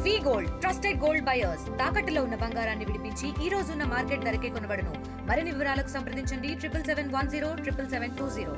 వి gold trusted gold buyers తాకట్టులో ఉన్న బంగారాన్ని విడిపించి ఈ రోజు ఉన్న మార్కెట్ ధరకే కొనబడును. మరిన్ని వివరాలకు సంప్రదించండి 77107720.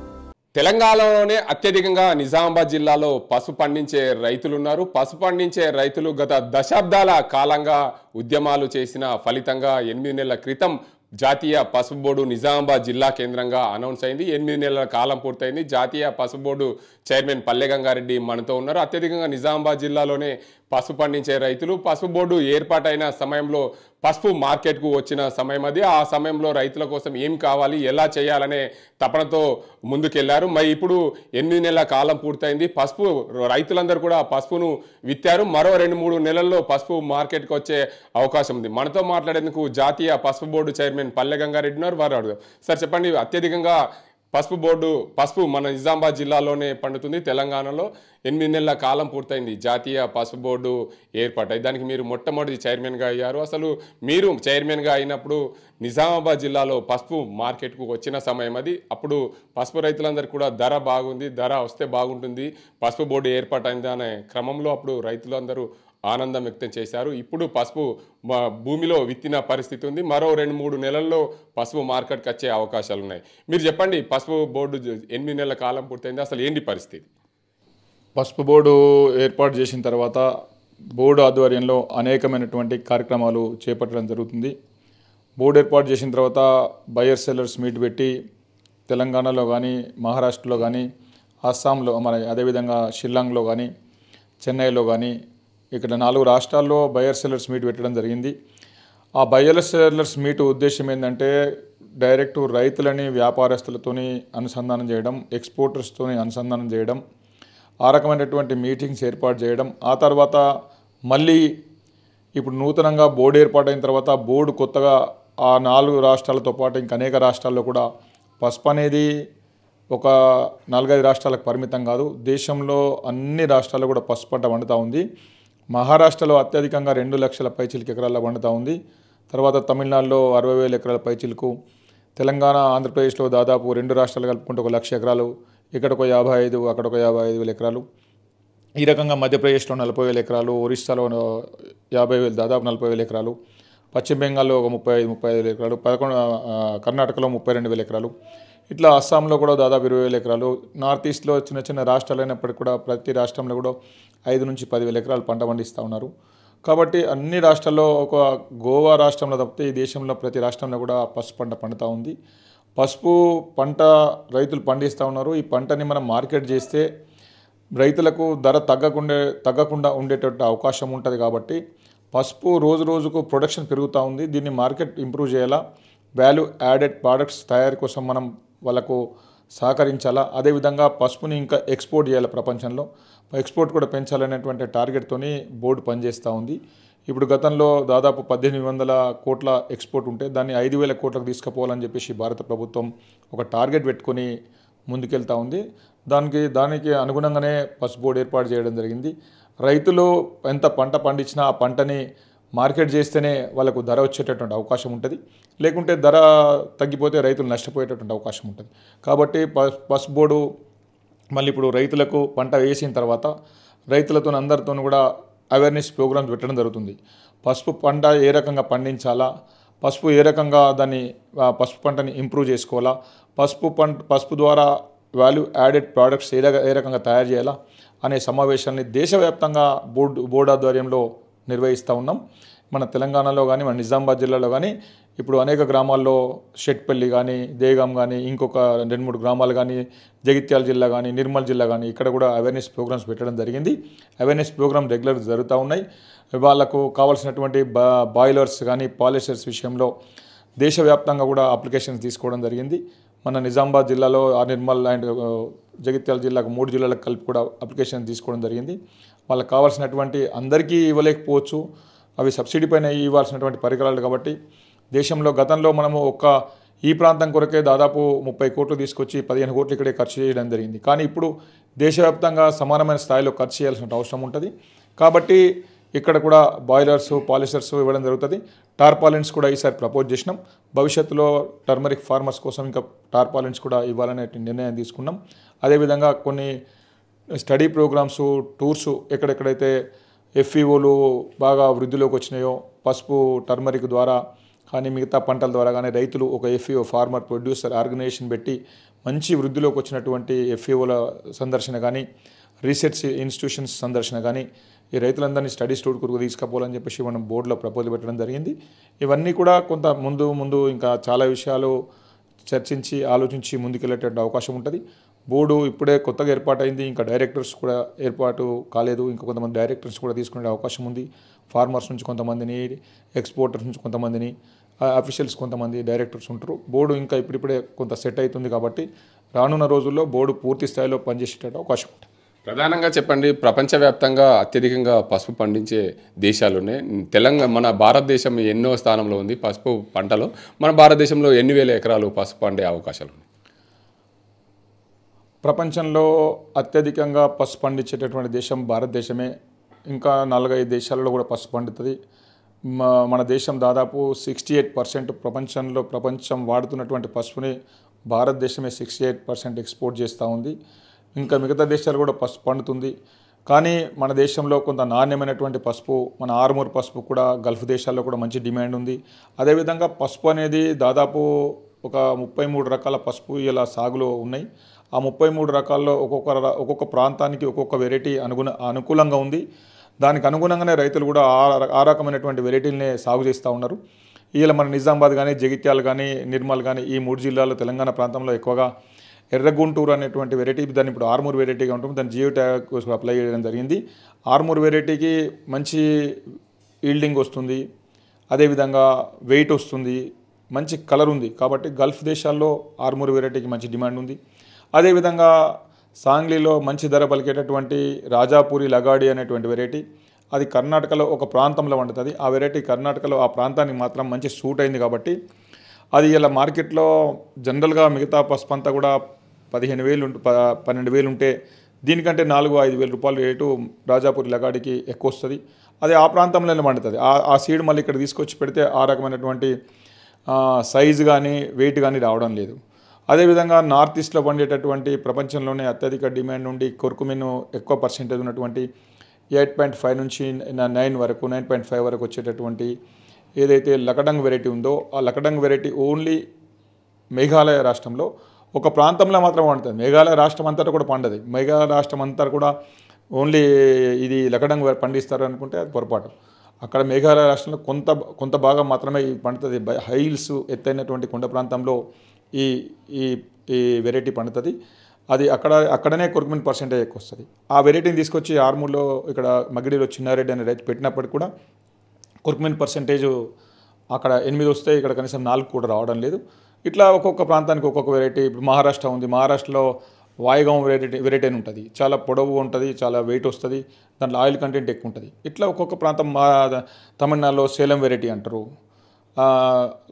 తెలంగాణలోనే అత్యధికంగా నిజామాబాద్ జిల్లాలో పసుపు పండించే రైతులున్నారు. పసుపు పండించే రైతులు గత దశాబ్దాల కాలంగా ఉద్యమాలు చేసిన ఫలితంగా 8 నెలల క్రితం జాతీయ పసుపు బోర్డు నిజామాబాద్ జిల్లా కేంద్రంగా అనౌన్స్ అయింది. 8 నెలల కాలం పూర్తయింది. జాతీయ పసుపు బోర్డు చైర్మన్ పల్లె గంగారెడ్డి మనతో ఉన్నారు. అత్యధికంగా నిజామాబాద్ జిల్లాలోనే పసుపు పండించే రైతులు పసుపు బోర్డు ఏర్పాటైన సమయంలో పసుపు మార్కెట్కు వచ్చిన సమయం అది. ఆ సమయంలో రైతుల కోసం ఏం కావాలి, ఎలా చేయాలనే తపనతో ముందుకెళ్లారు. మరి ఇప్పుడు 8 నెలల కాలం పూర్తయింది. పసుపు రైతులందరూ కూడా పసుపును విత్తారు. మరో 2-3 నెలల్లో పసుపు మార్కెట్కి వచ్చే అవకాశం ఉంది. మనతో మాట్లాడేందుకు జాతీయ పసుపు బోర్డు చైర్మన్ పల్లె గంగారెడ్డి ఉన్నారు. వారు అడుగుదాం. సార్ చెప్పండి, అత్యధికంగా పసుపు మన నిజామాబాద్ జిల్లాలోనే పండుతుంది. తెలంగాణలో 8 నెలల కాలం పూర్తయింది జాతీయ పసుపు బోర్డు ఏర్పాటై. దానికి మీరు మొట్టమొదటి చైర్మన్గా అయ్యారు. అసలు మీరు చైర్మన్గా అయినప్పుడు నిజామాబాద్ జిల్లాలో పసుపు మార్కెట్కు వచ్చిన సమయం అది. అప్పుడు పసుపు రైతులందరికీ కూడా ధర బాగుంది, ధర వస్తే బాగుంటుంది, పసుపు బోర్డు ఏర్పాటైంది అనే క్రమంలో అప్పుడు రైతులందరూ ఆనందం వ్యక్తం చేశారు. ఇప్పుడు పసుపు భూమిలో విత్తిన పరిస్థితి ఉంది. మరో 2-3 నెలల్లో పసుపు మార్కెట్కి వచ్చే అవకాశాలు ఉన్నాయి. మీరు చెప్పండి, పసుపు బోర్డు 8 నెలల కాలం పూర్తయింది, అసలు ఏంటి పరిస్థితి? పసుపు బోర్డు ఏర్పాటు చేసిన తర్వాత బోర్డు ఆధ్వర్యంలో అనేకమైనటువంటి కార్యక్రమాలు చేపట్టడం జరుగుతుంది. బోర్డు ఏర్పాటు చేసిన తర్వాత బయర్ సెల్లర్స్ మీట్ పెట్టి తెలంగాణలో కానీ, మహారాష్ట్రలో కానీ, అస్సాంలో అదేవిధంగా షిల్లాంగ్లో కానీ, చెన్నైలో కానీ, ఇక్కడ 4 రాష్ట్రాల్లో బయర్ సెల్లర్స్ మీట్ పెట్టడం జరిగింది. ఆ బయర్ సెల్లర్స్ మీట్ ఉద్దేశం ఏంటంటే డైరెక్ట్ రైతులని వ్యాపారస్తులతోని అనుసంధానం చేయడం, ఎక్స్పోర్టర్స్తోని అనుసంధానం చేయడం, ఆ రకమైనటువంటి మీటింగ్స్ ఏర్పాటు చేయడం. ఆ తర్వాత మళ్ళీ ఇప్పుడు నూతనంగా బోర్డు ఏర్పాటైన తర్వాత బోర్డు కొత్తగా ఆ 4 రాష్ట్రాలతో పాటు ఇంకా అనేక రాష్ట్రాల్లో కూడా పసుపు అనేది ఒక 4-5 రాష్ట్రాలకు పరిమితం కాదు, దేశంలో అన్ని రాష్ట్రాల్లో కూడా పసుపు పంట పండుతూ ఉంది. మహారాష్ట్రలో అత్యధికంగా 2 లక్షల పైచిలకు ఎకరాల్లో పండుతూ ఉంది. తర్వాత తమిళనాడులో 60,000 ఎకరాల పైచిలకు, తెలంగాణ, ఆంధ్రప్రదేశ్లో దాదాపు 2 రాష్ట్రాలు కలుపుకుంటే 1 లక్ష ఎకరాలు, ఇక్కడొక 55, అక్కడొక 55,000 ఎకరాలు. ఈ రకంగా మధ్యప్రదేశ్లో 40,000 ఎకరాలు, ఒరిస్సాలో 50,000, దాదాపు 40,000 ఎకరాలు, పశ్చిమ బెంగాల్లో ఒక 35,000 ఎకరాలు, కర్ణాటకలో 32,000 ఎకరాలు, ఇట్లా అస్సాంలో కూడా దాదాపు 20,000 ఎకరాలు. నార్త్ ఈస్ట్లో చిన్న చిన్న రాష్ట్రాలు అయినప్పటికీ కూడా ప్రతి రాష్ట్రంలో కూడా 5,000-10,000 ఎకరాలు పంట పండిస్తూ ఉన్నారు. కాబట్టి అన్ని రాష్ట్రాల్లో ఒక గోవా రాష్ట్రంలో తప్పితే ఈ దేశంలో ప్రతి రాష్ట్రంలో కూడా పసుపు పంట పండుతూ ఉంది. పసుపు పంట రైతులు పండిస్తూ ఉన్నారు. ఈ పంటని మనం మార్కెట్ చేస్తే రైతులకు ధర తగ్గకుండా ఉండేటట్టు అవకాశం ఉంటుంది. కాబట్టి పసుపు రోజు రోజుకు ప్రొడక్షన్ పెరుగుతూ ఉంది. దీన్ని మార్కెట్ ఇంప్రూవ్ చేయాలా, వాల్యూ యాడెడ్ ప్రోడక్ట్స్ తయారీ కోసం మనం వాళ్ళకు సహకరించాలా. అదేవిధంగా పసుపుని ఇంకా ఎక్స్పోర్ట్ చేయాలి, ప్రపంచంలో ఎక్స్పోర్ట్ కూడా పెంచాలనేటువంటి టార్గెట్తోని బోర్డు పనిచేస్తూ ఉంది. ఇప్పుడు గతంలో దాదాపు 1,800 కోట్ల ఎక్స్పోర్ట్ ఉంటే దాన్ని 5,000 కోట్లకు తీసుకుపోవాలని చెప్పేసి భారత ప్రభుత్వం ఒక టార్గెట్ పెట్టుకొని ముందుకెళ్తూ ఉంది. దానికి అనుగుణంగానే పసుపు బోర్డు ఏర్పాటు చేయడం జరిగింది. రైతులు ఎంత పంట పండించినా ఆ పంటని మార్కెట్ చేస్తేనే వాళ్ళకు ధర వచ్చేటటువంటి అవకాశం ఉంటుంది, లేకుంటే ధర తగ్గిపోతే రైతులు నష్టపోయేటటువంటి అవకాశం ఉంటుంది. కాబట్టి పసుపు బోర్డు మళ్ళీ ఇప్పుడు రైతులకు పంట వేసిన తర్వాత రైతులతో అందరితో కూడా అవేర్నెస్ ప్రోగ్రామ్స్ పెట్టడం జరుగుతుంది. పసుపు పంట ఏ రకంగా పండించాలా, పసుపు ఏ రకంగా పసుపు పంటని ఇంప్రూవ్ చేసుకోవాలా, పసుపు ద్వారా వాల్యూ యాడెడ్ ప్రోడక్ట్స్ ఏ రకంగా తయారు చేయాలా అనే సమావేశాన్ని దేశవ్యాప్తంగా బోర్డు ఆధ్వర్యంలో నిర్వహిస్తూ ఉన్నాం. మన తెలంగాణలో కానీ, మన నిజామాబాద్ జిల్లాలో కానీ ఇప్పుడు అనేక గ్రామాల్లో షెట్పల్లి కానీ, దేగాం కానీ, ఇంకొక 2-3 గ్రామాలు కానీ, జగిత్యాల జిల్లా కానీ, నిర్మల్ జిల్లా కానీ ఇక్కడ కూడా అవేర్నెస్ ప్రోగ్రామ్స్ పెట్టడం జరిగింది. అవేర్నెస్ ప్రోగ్రామ్ రెగ్యులర్ జరుగుతూ ఉన్నాయి. వాళ్ళకు కావాల్సినటువంటి బాయిలర్స్ కానీ, పాలిషర్స్ విషయంలో దేశవ్యాప్తంగా కూడా అప్లికేషన్స్ తీసుకోవడం జరిగింది. మన నిజామాబాద్ జిల్లాలో నిర్మల్ అండ్ జగిత్యాల జిల్లాకు 3 జిల్లాలకు కలిపి కూడా అప్లికేషన్ తీసుకోవడం జరిగింది. వాళ్ళకి కావాల్సినటువంటి అందరికీ ఇవ్వలేకపోవచ్చు, అవి సబ్సిడీ పైన ఇవ్వాల్సినటువంటి పరికరాలు. కాబట్టి దేశంలో గతంలో మనము ఈ ప్రాంతం కొరకే దాదాపు 30 కోట్లు తీసుకొచ్చి 15 కోట్లు ఇక్కడే ఖర్చు చేయడం జరిగింది. కానీ ఇప్పుడు దేశవ్యాప్తంగా సమానమైన స్థాయిలో ఖర్చు చేయాల్సిన అవసరం ఉంటుంది. కాబట్టి ఇక్కడ కూడా బాయిలర్స్, పాలిషర్స్ ఇవ్వడం జరుగుతుంది. టార్పాలిన్స్ కూడా ఈసారి ప్రపోజ్ చేసినాం. భవిష్యత్తులో టర్మరిక్ ఫార్మర్స్ కోసం ఇంకా టార్పాలిన్స్ కూడా ఇవ్వాలనే నిర్ణయం తీసుకున్నాం. అదేవిధంగా కొన్ని స్టడీ ప్రోగ్రామ్స్, టూర్స్ ఎక్కడెక్కడైతే ఎఫ్ఈఓలు బాగా వృద్ధిలోకి వచ్చినాయో, పసుపు టర్మరిక్ ద్వారా కానీ మిగతా పంటల ద్వారా కానీ రైతులు ఒక ఎఫ్ఈఓ ఫార్మర్ ప్రొడ్యూసర్ ఆర్గనైజేషన్ పెట్టి మంచి వృద్ధిలోకి వచ్చినటువంటి ఎఫ్ఈఓల సందర్శన కానీ, రీసెర్చ్ ఇన్స్టిట్యూషన్స్ సందర్శన కానీ ఈ రైతులందరినీ స్టడీ స్టూర్ కొరకు తీసుకుపోవాలని చెప్పేసి మనం బోర్డులో ప్రపోజల్ పెట్టడం జరిగింది. ఇవన్నీ కూడా కొంత ముందు ఇంకా చాలా విషయాలు చర్చించి ఆలోచించి ముందుకెళ్ళేటటువంటి అవకాశం ఉంటుంది. బోర్డు ఇప్పుడే కొత్తగా ఏర్పాటైంది, ఇంకా డైరెక్టర్స్ కూడా ఏర్పాటు కాలేదు. ఇంకా కొంతమంది డైరెక్టర్స్ కూడా తీసుకునే అవకాశం ఉంది. ఫార్మర్స్ నుంచి కొంతమందిని, ఎక్స్పోర్టర్స్ నుంచి కొంతమందిని, అఫీషియల్స్ కొంతమంది డైరెక్టర్స్ ఉంటారు. బోర్డు ఇంకా ఇప్పుడిప్పుడే కొంత సెట్ అవుతుంది కాబట్టి రానున్న రోజుల్లో బోర్డు పూర్తి స్థాయిలో పనిచేసేట అవకాశం ఉంటుంది. ప్రధానంగా చెప్పండి, ప్రపంచవ్యాప్తంగా అత్యధికంగా పసుపు పండించే దేశాలునే మన భారతదేశం ఎన్నో స్థానంలో ఉంది పసుపు పంటలో. మన భారతదేశంలో ఎన్ని వేల ఎకరాలు పసుపు పండే అవకాశాలు ఉన్నాయి? ప్రపంచంలో అత్యధికంగా పసుపు పండించేటటువంటి దేశం భారతదేశమే. ఇంకా 4-5 దేశాలలో కూడా పసుపు పండుతుంది. మన దేశం దాదాపు 68% ప్రపంచం వాడుతున్నటువంటి పసుపుని భారతదేశమే 68% ఎక్స్పోర్ట్ చేస్తూ ఉంది. ఇంకా మిగతా దేశాలు కూడా పసుపు పండుతుంది. కానీ మన దేశంలో కొంత నాణ్యమైనటువంటి పసుపు, మన ఆర్మూర్ పసుపు కూడా గల్ఫ్ దేశాల్లో కూడా మంచి డిమాండ్ ఉంది. అదేవిధంగా పసుపు అనేది దాదాపు ఒక 33 రకాల పసుపు ఇలా సాగులో ఉన్నాయి. ఆ 33 రకాల్లో ఒక్కొక్క ప్రాంతానికి ఒక్కొక్క వెరైటీ అనుకూలంగా ఉంది. దానికి అనుగుణంగానే రైతులు కూడా ఆ రకమైనటువంటి వెరైటీలనే సాగు చేస్తూ ఉన్నారు. ఇలా మన నిజామాబాద్ కానీ, జగిత్యాల కానీ, నిర్మల్ కానీ ఈ 3 జిల్లాల్లో తెలంగాణ ప్రాంతంలో ఎక్కువగా ఎర్రగుంటూరు అనేటువంటి వెరైటీ, దాన్ని ఇప్పుడు ఆర్మూర్ వెరైటీగా ఉంటుంది. దాన్ని జియో ట్యాగ్ కోసం అప్లై చేయడం జరిగింది. ఆర్మూర్ వెరైటీకి మంచి ఈల్డింగ్ వస్తుంది, అదేవిధంగా వెయిట్ వస్తుంది, మంచి కలర్ ఉంది. కాబట్టి గల్ఫ్ దేశాల్లో ఆర్మూర్ వెరైటీకి మంచి డిమాండ్ ఉంది. అదేవిధంగా సాంగ్లీలో మంచి ధర పలికేటటువంటి రాజాపూరి లగాడి అనేటువంటి వెరైటీ, అది కర్ణాటకలో ఒక ప్రాంతంలో వండుతుంది. ఆ వెరైటీ కర్ణాటకలో ఆ ప్రాంతానికి మాత్రం మంచి సూట్ అయింది. కాబట్టి అది ఇలా మార్కెట్లో జనరల్గా మిగతా పసుపు అంతా కూడా 12,000 ఉంటే దీనికంటే 4-5 వేల రూపాయల రేటు రాజాపూరి లగాడికి ఎక్కువ వస్తుంది. అది ఆ ప్రాంతంలోనే పండుతుంది. ఆ సీడ్ మళ్ళీ ఇక్కడ తీసుకొచ్చి పెడితే ఆ రకమైనటువంటి సైజు కానీ వెయిట్ కానీ రావడం లేదు. అదేవిధంగా నార్త్ ఈస్ట్లో పండేటటువంటి ప్రపంచంలోనే అత్యధిక డిమాండ్ ఉండి కొర్కుమిన్ ఎక్కువ పర్సెంటేజ్ ఉన్నటువంటి 8.5 నుంచి 9.5 వరకు వచ్చేటటువంటి ఏదైతే లకడంగ్ వెరైటీ ఉందో ఆ లకడంగ్ వెరైటీ ఓన్లీ మేఘాలయ రాష్ట్రంలో ఒక ప్రాంతంలో మాత్రం పండుతుంది. మేఘాలయ రాష్ట్రం అంతటా కూడా పండదు. మేఘాలయ రాష్ట్రం అంతా కూడా ఓన్లీ ఇది లకడంగ్ పండిస్తారు అనుకుంటే అది పొరపాటు. అక్కడ మేఘాలయ రాష్ట్రంలో కొంత భాగం మాత్రమే పండుతుంది. హైల్స్ ఎత్తైనటువంటి కొండ ప్రాంతంలో ఈ ఈ వెరైటీ పండుతుంది. అది అక్కడనే కొర్కుమిన్ పర్సెంటేజ్ ఎక్కువ వస్తుంది. ఆ వెరైటీని తీసుకొచ్చి ఆర్మూర్లో ఇక్కడ మగిడిలో చిన్నారెడ్డి అనే రైతు పెట్టినప్పటికీ కూడా కొర్కుమిన్ పర్సెంటేజ్ అక్కడ 8 వస్తే ఇక్కడ కనీసం 4 కూడా రావడం లేదు. ఇట్లా ఒక్కొక్క ప్రాంతానికి ఒక్కొక్క వెరైటీ. ఇప్పుడు మహారాష్ట్ర ఉంది, మహారాష్ట్రలో వాయిగాం వెరైటీ అని ఉంటుంది. చాలా పొడవు ఉంటుంది, చాలా వెయిట్ వస్తుంది, దాంట్లో ఆయిల్ కంటెంట్ ఎక్కువ ఉంటుంది. ఇట్లా ఒక్కొక్క ప్రాంతం తమిళనాడులో సేలం వెరైటీ అంటారు.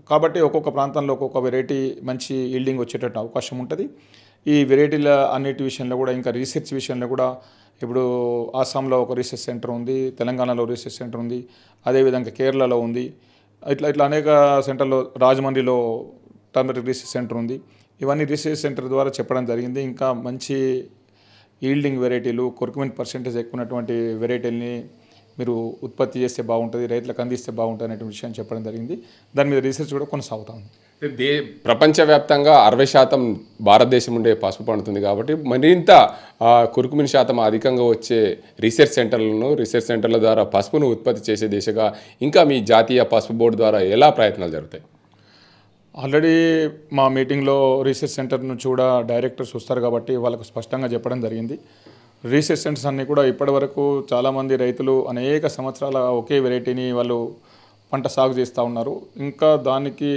కాబట్టి ఒక్కొక్క ప్రాంతంలో ఒక్కొక్క వెరైటీ మంచి ఈల్డింగ్ వచ్చేటట్టు అవకాశం ఉంటుంది. ఈ వెరైటీల అన్నిటి విషయంలో కూడా ఇంకా రీసెర్చ్ విషయంలో కూడా ఇప్పుడు ఆసాంలో ఒక రీసెర్చ్ సెంటర్ ఉంది, తెలంగాణలో రీసెర్చ్ సెంటర్ ఉంది, అదేవిధంగా కేరళలో ఉంది. ఇట్లా అనేక సెంటర్లో, రాజమండ్రిలో టర్మరిక్ రీసెర్చ్ సెంటర్ ఉంది. ఇవన్నీ రీసెర్చ్ సెంటర్ ద్వారా చెప్పడం జరిగింది. ఇంకా మంచి ఈల్డింగ్ వెరైటీలు, కొర్కుమిన్ పర్సెంటేజ్ ఎక్కువ ఉన్నటువంటి వెరైటీలని మీరు ఉత్పత్తి చేస్తే బాగుంటుంది, రైతులకు అందిస్తే బాగుంటుంది అనేటువంటి విషయాన్ని చెప్పడం జరిగింది. దాని మీద రీసెర్చ్ కూడా కొనసాగుతా ఉంది. ప్రపంచవ్యాప్తంగా 60% భారతదేశం ఉండే పసుపు పండుతుంది కాబట్టి మరింత కొర్కుమిన్ శాతం అధికంగా వచ్చే రీసెర్చ్ సెంటర్ల ద్వారా పసుపును ఉత్పత్తి చేసే దిశగా ఇంకా మీ జాతీయ పసుపు బోర్డు ద్వారా ఎలా ప్రయత్నాలు జరుగుతాయి? ఆల్రెడీ మా మీటింగ్లో రీసెర్చ్ సెంటర్ నుంచి కూడా డైరెక్టర్స్ వస్తారు కాబట్టి వాళ్ళకు స్పష్టంగా చెప్పడం జరిగింది. రీసెర్చ్ సెంటర్స్ అన్నీ కూడా ఇప్పటివరకు చాలామంది రైతులు అనేక సంవత్సరాల ఒకే వెరైటీని వాళ్ళు పంట సాగు చేస్తూ ఉన్నారు. ఇంకా దానికి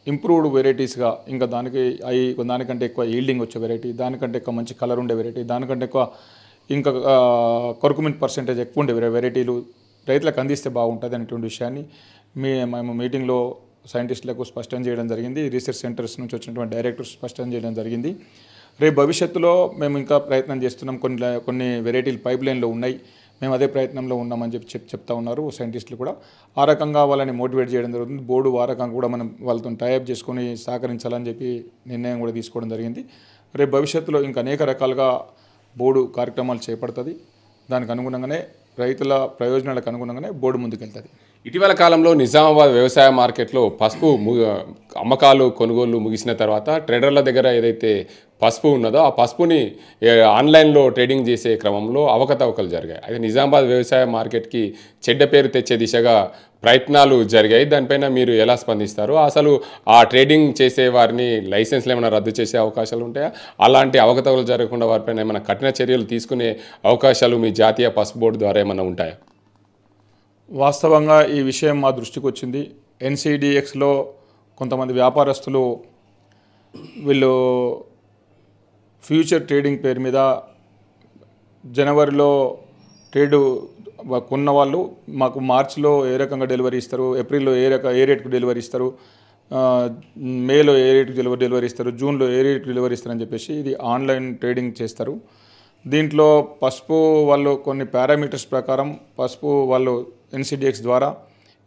ఇంప్రూవ్డ్ వెరైటీస్గా ఇంకా దానికంటే ఎక్కువ ఈల్డింగ్ వచ్చే వెరైటీ, దానికంటే ఎక్కువ మంచి కలర్ ఉండే వెరైటీ, దానికంటే ఎక్కువ ఇంకా కొర్కుమిన్ పర్సెంటేజ్ ఎక్కువ ఉండే వెరైటీలు రైతులకు అందిస్తే బాగుంటుంది అనేటువంటి విషయాన్ని మేము మీటింగ్లో సైంటిస్టులకు స్పష్టం చేయడం జరిగింది. రీసెర్చ్ సెంటర్స్ నుంచి వచ్చినటువంటి డైరెక్టర్స్ స్పష్టం చేయడం జరిగింది. రేపు భవిష్యత్తులో మేము ఇంకా ప్రయత్నం చేస్తున్నాం. కొన్ని వెరైటీలు పైప్ లైన్లో ఉన్నాయి, మేము అదే ప్రయత్నంలో ఉన్నామని చెప్తా ఉన్నారు సైంటిస్టులు కూడా. ఆ రకంగా వాళ్ళని మోటివేట్ చేయడం జరుగుతుంది. బోర్డు ఆ రకంగా కూడా మనం వాళ్ళతో టైఅప్ చేసుకొని సహకరించాలని చెప్పి నిర్ణయం కూడా తీసుకోవడం జరిగింది. రేపు భవిష్యత్తులో ఇంకా అనేక రకాలుగా బోర్డు కార్యక్రమాలు చేపడుతుంది. దానికి అనుగుణంగానే రైతుల ప్రయోజనాలకు అనుగుణంగానే బోర్డు ముందుకెళ్తుంది. ఇటీవల కాలంలో నిజామాబాద్ వ్యవసాయ మార్కెట్లో పసుపు అమ్మకాలు కొనుగోళ్లు ముగిసిన తర్వాత ట్రేడర్ల దగ్గర ఏదైతే పసుపు ఉన్నదో ఆ పసుపుని ఆన్లైన్లో ట్రేడింగ్ చేసే క్రమంలో అవకతవకలు జరిగాయి. అయితే నిజామాబాద్ వ్యవసాయ మార్కెట్కి చెడ్డ పేరు తెచ్చే దిశగా ప్రయత్నాలు జరిగాయి. దానిపైన మీరు ఎలా స్పందిస్తారు? అసలు ఆ ట్రేడింగ్ చేసే వారిని లైసెన్స్లు ఏమైనా రద్దు చేసే అవకాశాలు ఉంటాయా? అలాంటి అవకతవకలు జరగకుండా వారిపైన ఏమైనా కఠిన చర్యలు తీసుకునే అవకాశాలు మీ జాతీయ పసుపు బోర్డు ద్వారా ఏమైనా ఉంటాయా? వాస్తవంగా ఈ విషయం మా దృష్టికి వచ్చింది. ఎన్సిడిఎక్స్లో కొంతమంది వ్యాపారస్తులు వీళ్ళు ఫ్యూచర్ ట్రేడింగ్ పేరు మీద జనవరిలో ట్రేడు కొన్న వాళ్ళు మాకు మార్చిలో ఏ రకంగా డెలివరీ ఇస్తారు, ఏప్రిల్లో ఏ రేట్కు డెలివరీ ఇస్తారు, మేలో ఏ రేట్కు డెలివరీ ఇస్తారు, జూన్లో ఏ రేట్కు డెలివరీ ఇస్తారని చెప్పేసి ఇది ఆన్లైన్ ట్రేడింగ్ చేస్తారు. దీంట్లో పసుపు వాళ్ళు కొన్ని పారామీటర్స్ ప్రకారం పసుపు వాళ్ళు ఎన్సిడిఎక్స్ ద్వారా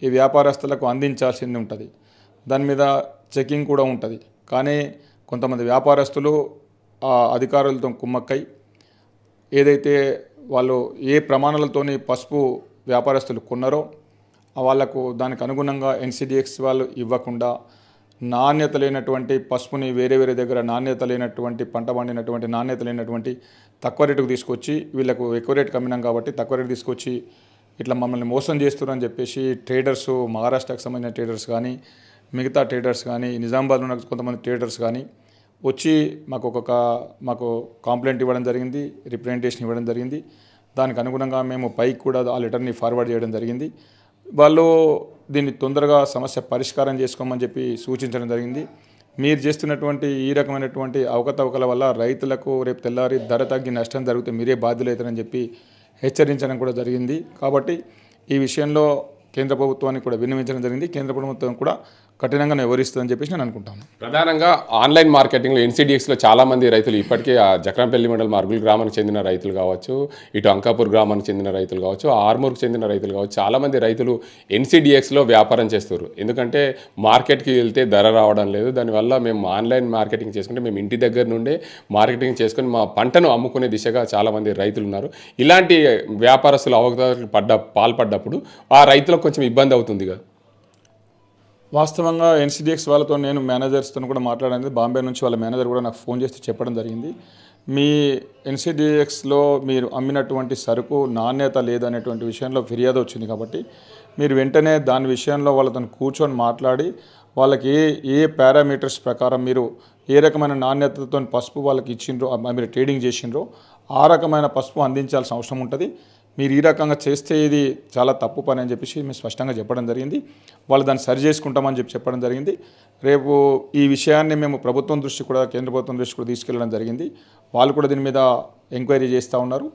ఈ వ్యాపారస్తులకు అందించాల్సింది ఉంటుంది. దాని మీద చెకింగ్ కూడా ఉంటుంది. కానీ కొంతమంది వ్యాపారస్తులు ఆ అధికారులతో కుమ్మక్కై ఏదైతే వాళ్ళు ఏ ప్రమాణాలతోని పసుపు వ్యాపారస్తులు కొన్నారో వాళ్లకు దానికి అనుగుణంగా ఎన్సిడిఎక్స్ వాళ్ళు ఇవ్వకుండా నాణ్యత లేనటువంటి పసుపుని వేరే దగ్గర నాణ్యత లేనటువంటి పంట పండినటువంటి నాణ్యత లేనటువంటి తక్కువ రేటుకు తీసుకొచ్చి వీళ్ళకు ఎక్కువ రేటుకి అమ్మినాం కాబట్టి తక్కువ రేటు తీసుకొచ్చి ఇట్లా మమ్మల్ని మోసం చేస్తున్నారని చెప్పేసి ట్రేడర్స్, మహారాష్ట్రకు సంబంధించిన ట్రేడర్స్ కానీ మిగతా ట్రేడర్స్ కానీ నిజామాబాద్లో ఉన్న కొంతమంది ట్రేడర్స్ కానీ వచ్చి మాకు కాంప్లైంట్ ఇవ్వడం జరిగింది, రిప్రజెంటేషన్ ఇవ్వడం జరిగింది. దానికి అనుగుణంగా మేము పైకి కూడా ఆ లెటర్ని ఫార్వర్డ్ చేయడం జరిగింది. వాళ్ళు దీన్ని తొందరగా సమస్య పరిష్కారం చేసుకోమని చెప్పి సూచించడం జరిగింది. మీరు చేస్తున్నటువంటి ఈ రకమైనటువంటి అవకతవకల వల్ల రైతులకు రేపు తెల్లారి ధర తగ్గి నష్టం జరిగితే మీరే బాధ్యులవుతారని చెప్పి హెచ్చరించడం కూడా జరిగింది. కాబట్టి ఈ విషయంలో కేంద్ర ప్రభుత్వానికి కూడా విన్నవించడం జరిగింది. కేంద్ర ప్రభుత్వం కూడా కఠినంగా వివరిస్తుందని చెప్పేసి నేను అనుకుంటాను. ప్రధానంగా ఆన్లైన్ మార్కెటింగ్లో ఎన్సిడిఎక్స్లో చాలామంది రైతులు ఇప్పటికే ఆ జక్రంపల్లి మండలం అర్గుల్ గ్రామానికి చెందిన రైతులు కావచ్చు, ఇటు అంకాపూర్ గ్రామానికి చెందిన రైతులు కావచ్చు, ఆర్మూర్కి చెందిన రైతులు కావచ్చు, చాలామంది రైతులు ఎన్సిడిఎక్స్లో వ్యాపారం చేస్తారు. ఎందుకంటే మార్కెట్కి వెళ్తే ధర రావడం లేదు. దానివల్ల మేము ఆన్లైన్ మార్కెటింగ్ చేసుకుంటే మేము ఇంటి దగ్గర నుండే మార్కెటింగ్ చేసుకొని మా పంటను అమ్ముకునే దిశగా చాలామంది రైతులు ఉన్నారు. ఇలాంటి వ్యాపారస్తులు అవకతవకలు పాల్పడ్డప్పుడు ఆ రైతులకు కొంచెం ఇబ్బంది అవుతుంది కదా. వాస్తవంగా ఎన్సిడిఎక్స్ వాళ్ళతో నేను మేనేజర్స్తో కూడా మాట్లాడింది. బాంబే నుంచి వాళ్ళ మేనేజర్ కూడా నాకు ఫోన్ చేసి చెప్పడం జరిగింది. మీ ఎన్సిడిఎక్స్లో మీరు అమ్మినటువంటి సరుకు నాణ్యత లేదనేటువంటి విషయంలో ఫిర్యాదు వచ్చింది. కాబట్టి మీరు వెంటనే దాని విషయంలో వాళ్ళతో కూర్చొని మాట్లాడి వాళ్ళకి ఏ పారామీటర్స్ ప్రకారం మీరు ఏ రకమైన నాణ్యతతో పసుపు వాళ్ళకి ఇచ్చిండ్రో, మీరు ట్రేడింగ్ చేసిండ్రో ఆ రకమైన పసుపు అందించాల్సిన అవసరం ఉంటుంది. మీరు ఈ రకంగా చేస్తే ఇది చాలా తప్పు పని అని చెప్పేసి మేము స్పష్టంగా చెప్పడం జరిగింది. వాళ్ళు దాన్ని సరి చేసుకుంటామని చెప్పడం జరిగింది. రేపు ఈ విషయాన్ని మేము ప్రభుత్వం దృష్టి కూడా కేంద్ర ప్రభుత్వం దృష్టి కూడా తీసుకెళ్ళడం జరిగింది. వాళ్ళు కూడా దీని మీద ఎంక్వైరీ చేస్తూ ఉన్నారు.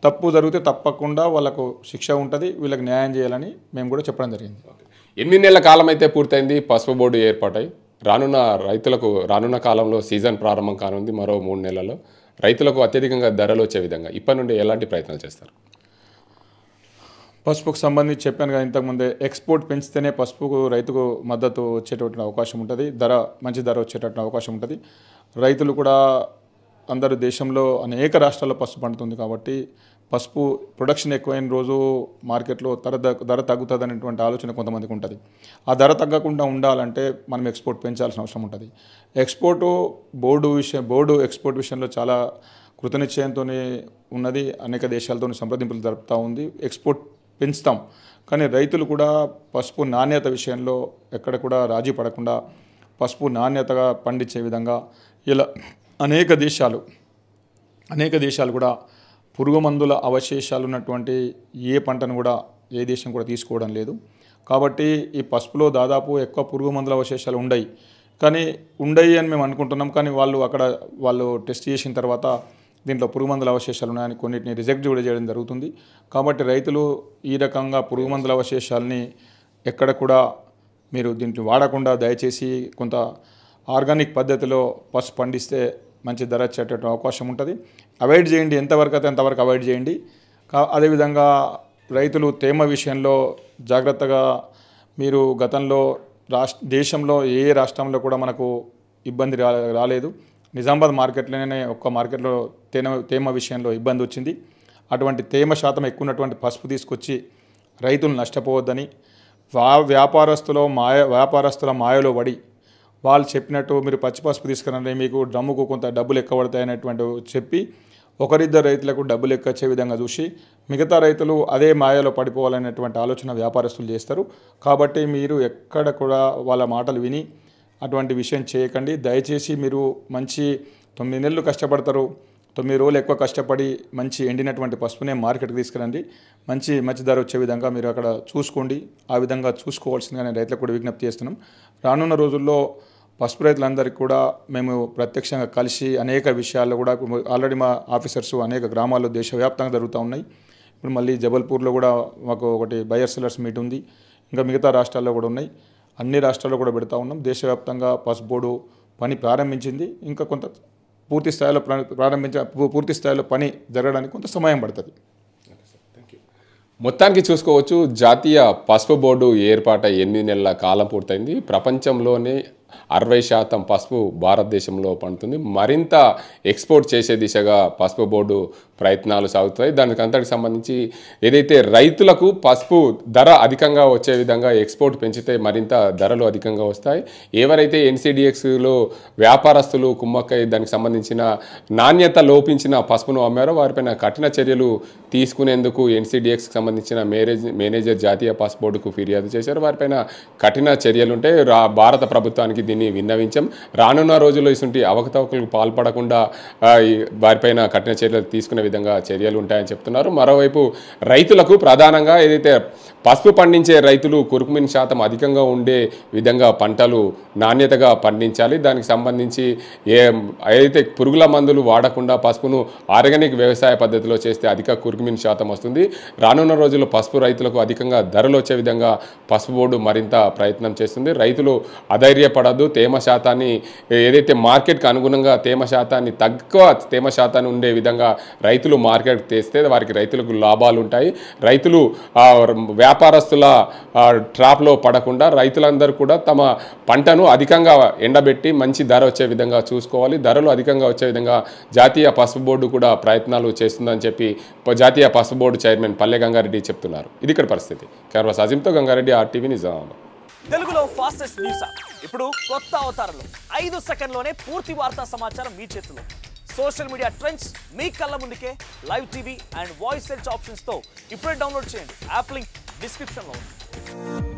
తప్పు జరిగితే తప్పకుండా వాళ్ళకు శిక్ష ఉంటుంది, వీళ్ళకి న్యాయం చేయాలని మేము కూడా చెప్పడం జరిగింది. 8 నెలల కాలం అయితే పూర్తయింది పసుపు బోర్డు ఏర్పాటై. రానున్న కాలంలో సీజన్ ప్రారంభం కానుంది. మరో 3 నెలల్లో రైతులకు అత్యధికంగా ధరలు వచ్చే విధంగా ఇప్పటి నుండి ఎలాంటి ప్రయత్నాలు చేస్తారు? పసుపుకు సంబంధించి చెప్పాను కదా ఇంతకుముందే, ఎక్స్పోర్ట్ పెంచితేనే పసుపుకు రైతుకు మద్దతు వచ్చేటటువంటి అవకాశం ఉంటుంది, మంచి ధర వచ్చేటటువంటి అవకాశం ఉంటుంది. రైతులు కూడా అందరూ దేశంలో అనేక రాష్ట్రాల్లో పసుపు పండుతుంది కాబట్టి పసుపు ప్రొడక్షన్ ఎక్కువైన రోజు మార్కెట్లో ధర తగ్గుతుంది అనేటువంటి ఆలోచన కొంతమందికి ఉంటుంది. ఆ ధర తగ్గకుండా ఉండాలంటే మనం ఎక్స్పోర్ట్ పెంచాల్సిన అవసరం ఉంటుంది. బోర్డు ఎక్స్పోర్ట్ విషయంలో చాలా కృతనిశ్చయంతో ఉన్నది. అనేక దేశాలతో సంప్రదింపులు జరుపుతూ ఉంది. ఎక్స్పోర్ట్ పెంచుతాం. కానీ రైతులు కూడా పసుపు నాణ్యత విషయంలో ఎక్కడ కూడా రాజీ పడకుండా పసుపు నాణ్యతగా పండించే విధంగా ఇలా అనేక దేశాలు కూడా పురుగు మందుల అవశేషాలు ఉన్నటువంటి ఏ పంటను కూడా ఏ దేశం కూడా తీసుకోవడం లేదు. కాబట్టి ఈ పసుపులో దాదాపు ఎక్కువ పురుగు మందుల అవశేషాలు ఉండయి అని మేము అనుకుంటున్నాం. కానీ వాళ్ళు టెస్ట్ చేసిన తర్వాత దీంట్లో పురుగు మందుల అవశేషాలు ఉన్నాయని కొన్నిటిని రిజెక్ట్ కూడా చేయడం జరుగుతుంది. కాబట్టి రైతులు ఈ రకంగా పురుగు మందుల అవశేషాలని ఎక్కడ కూడా మీరు దీంట్లో వాడకుండా దయచేసి కొంత ఆర్గానిక్ పద్ధతిలో పసుపు పండిస్తే మంచి ధర వచ్చేటటువంటి అవకాశం ఉంటుంది. అవాయిడ్ చేయండి, ఎంతవరకు అయితే అంతవరకు అవాయిడ్ చేయండి. అదేవిధంగా రైతులు తేమ విషయంలో జాగ్రత్తగా మీరు గతంలో దేశంలో ఏ రాష్ట్రంలో కూడా మనకు ఇబ్బంది రాలేదు. నిజామాబాద్ మార్కెట్లోనే ఒక్క మార్కెట్లో తేమ విషయంలో ఇబ్బంది వచ్చింది. అటువంటి తేమ శాతం ఎక్కువ ఉన్నటువంటి పసుపు తీసుకొచ్చి రైతులు నష్టపోవద్దని, వ్యాపారస్తుల మాయలో పడి వాళ్ళు చెప్పినట్టు మీరు పచ్చి పసుపు తీసుకురండి మీకు డ్రమ్ముకు కొంత డబ్బులు ఎక్కువ పడతాయి అనేటువంటి చెప్పి ఒకరిద్దరు రైతులకు డబ్బులు ఎక్కువ వచ్చే విధంగా చూసి మిగతా రైతులు అదే మాయలో పడిపోవాలనేటువంటి ఆలోచన వ్యాపారస్తులు చేస్తారు. కాబట్టి మీరు ఎక్కడ కూడా వాళ్ళ మాటలు విని అటువంటి విషయం చేయకండి. దయచేసి మీరు మంచి 9 నెలలు కష్టపడతారు, 9 రోజులు ఎక్కువ కష్టపడి మంచి ఎండినటువంటి పసుపునే మార్కెట్కి తీసుకురండి. మంచి ధర వచ్చే విధంగా మీరు అక్కడ చూసుకోండి. ఆ విధంగా చూసుకోవాల్సిందిగా నేను రైతులకు కూడా విజ్ఞప్తి చేస్తున్నాం. రానున్న రోజుల్లో పసుపు రైతులందరికీ కూడా మేము ప్రత్యక్షంగా కలిసి అనేక విషయాల్లో కూడా ఆల్రెడీ మా ఆఫీసర్స్ అనేక గ్రామాల్లో దేశవ్యాప్తంగా జరుగుతూ ఉన్నాయి. ఇప్పుడు మళ్ళీ జబల్పూర్లో కూడా మాకు ఒకటి బయర్ సెల్లర్స్ మీట్ ఉంది. ఇంకా మిగతా రాష్ట్రాల్లో కూడా ఉన్నాయి. అన్ని రాష్ట్రాల్లో కూడా పెడతా ఉన్నాం. దేశవ్యాప్తంగా పసుపు బోర్డు పని ప్రారంభించింది. ఇంకా కొంత పూర్తి స్థాయిలో పని జరగడానికి కొంత సమయం పడుతుంది. మొత్తానికి చూసుకోవచ్చు, జాతీయ పసుపు బోర్డు ఏర్పాటు 8 నెలల కాలం పూర్తయింది. ప్రపంచంలోనే 60% పసుపు భారతదేశంలో పండుతుంది. మరింత ఎక్స్పోర్ట్ చేసే దిశగా పసుపు బోర్డు ప్రయత్నాలు సాగుతాయి. దానికి అంతటికి సంబంధించి ఏదైతే రైతులకు పసుపు ధర అధికంగా వచ్చే విధంగా ఎక్స్పోర్ట్ పెంచితే మరింత ధరలు అధికంగా వస్తాయి. ఎవరైతే NCDXలో వ్యాపారస్తులు కుమ్మక్కై దానికి సంబంధించిన నాణ్యత లోపించిన పసుపును అమ్మారో వారిపైన కఠిన చర్యలు తీసుకునేందుకు NCDXకి సంబంధించిన మేనేజర్ జాతీయ పసుపు బోర్డుకు ఫిర్యాదు చేశారు. వారిపైన కఠిన చర్యలుంటే భారత ప్రభుత్వానికి దీన్ని విన్నవించాం. రానున్న రోజుల్లో ఇటువంటి అవకతవకలకు పాల్పడకుండా వారిపైన కఠిన చర్యలు తీసుకునే విధంగా చర్యలు ఉంటాయని చెప్తున్నారు. మరోవైపు రైతులకు ప్రధానంగా ఏదైతే పసుపు పండించే రైతులు కుర్కుమిన్ శాతం అధికంగా ఉండే విధంగా పంటలు నాణ్యతగా పండించాలి. దానికి సంబంధించి ఏదైతే పురుగుల మందులు వాడకుండా పసుపును ఆర్గానిక్ వ్యవసాయ పద్ధతిలో చేస్తే అధిక కుర్కుమిన్ శాతం వస్తుంది. రానున్న రోజుల్లో పసుపు రైతులకు అధికంగా ధరలు వచ్చే విధంగా పసుపు బోర్డు మరింత ప్రయత్నం చేస్తుంది. రైతులు అధైర్యపడద్దు. తేమ శాతాన్ని ఏదైతే మార్కెట్కి అనుగుణంగా తక్కువ తేమ శాతాన్ని ఉండే విధంగా రైతులు మార్కెట్ తెస్తే రైతులకు లాభాలు ఉంటాయి. రైతులు వ్యాపారస్తుల ట్రాప్లో పడకుండా రైతులందరూ కూడా తమ పంటను అధికంగా ఎండబెట్టి మంచి ధర వచ్చే విధంగా చూసుకోవాలి. ధరలు అధికంగా వచ్చే విధంగా జాతీయ పసుపు బోర్డు కూడా ప్రయత్నాలు చేస్తుందని చెప్పి జాతీయ పసుపు బోర్డు చైర్మన్ పల్లె గంగారెడ్డి చెప్తున్నారు. ఇది ఇక్కడ పరిస్థితి. కెమెరా అజీంతో గంగారెడ్డి, RTV నిజామాబాద్. తెలుగులో ఫాస్టెస్ట్ న్యూస్ ఇప్పుడు కొత్త అవతారంలో 5 సెకండ్లోనే పూర్తి వార్తా సమాచారం మీ చేతిలో. సోషల్ మీడియా ట్రెండ్స్ మీ కళ్ళ ముందుకే live TV and voice search ఆప్షన్స్తో ఇప్పుడే డౌన్లోడ్ చేయండి. యాప్ లింక్ డిస్క్రిప్షన్లో ఉంది.